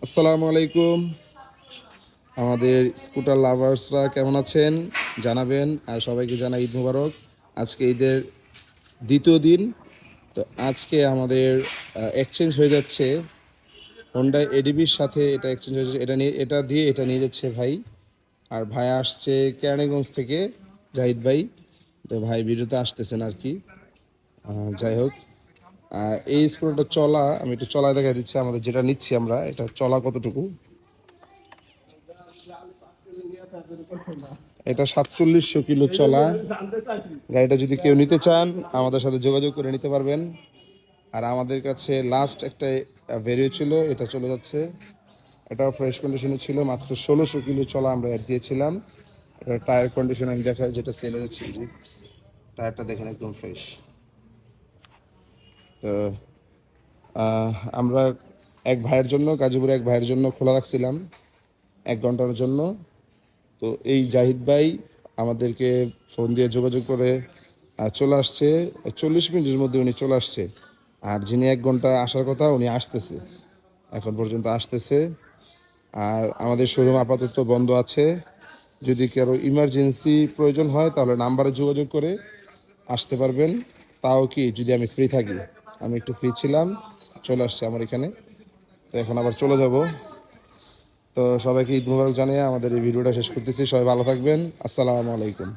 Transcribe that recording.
আসসালামু আলাইকুম। আমাদের স্কুটার লাভার্সরা কেমন আছেন জানাবেন, আর সবাইকে জানাই ঈদ মুবারক। আজকে ঈদের দ্বিতীয় দিন। তো আজকে আমাদের এক্সচেঞ্জ হয়ে যাচ্ছে হোন্ডা এডিবির সাথে। এটা এক্সচেঞ্জ হয়ে যাচ্ছে, এটা নিয়ে যাচ্ছে ভাই। আর ভাই আসছে কেরানীগঞ্জ থেকে, জাহিদ ভাই। তো ভাই ভিডিওতে আসতেছেন আর কি। যাই হোক, এই স্কুটারটা চলা আমি একটু চলা দেখা দিচ্ছি। আমাদের যেটা নিচ্ছি আমরা, এটা চলা কতটুকু। এটা 4700 কিলো চলা। গাড়িটা যদি কেউ নিতে চান আমাদের সাথে যোগাযোগ করে নিতে পারবেন। আর আমাদের কাছে লাস্ট একটা ভেরিও ছিল, এটা চলে যাচ্ছে। এটাও ফ্রেশ কন্ডিশনে ছিল, মাত্র 1600 কিলো চলা আমরা দিয়েছিলাম। এটা টায়ার কন্ডিশন আমি দেখাই, যেটা সেলে যাচ্ছে। জি, টায়ারটা দেখেন একদম ফ্রেশ। তো আমরা এক ভাইয়ের জন্য, গাজীপুরে এক ভাইয়ের জন্য খোলা রাখছিলাম 1 ঘন্টার জন্য। তো এই জাহিদ ভাই আমাদেরকে ফোন দিয়ে যোগাযোগ করে চলে আসছে। 40 মিনিটের মধ্যে উনি চলে আসছে। আর যিনি 1 ঘন্টা আসার কথা, উনি আসতেছে, এখন পর্যন্ত আসতেছে। আর আমাদের শোরুম আপাতত বন্ধ আছে। যদি কারো ইমার্জেন্সি প্রয়োজন হয় তাহলে নাম্বারে যোগাযোগ করে আসতে পারবেন। তাও কি, যদি আমি ফ্রি থাকি। আমি একটু ফ্রি ছিলাম, চলে আসছে আমার এখানে। তো এখন আবার চলে যাব। তো সবাইকে ঈদ মুবারক জানিয়ে আমাদের এই ভিডিওটা শেষ করতেছি। সবাই ভালো থাকবেন। আসসালামু আলাইকুম।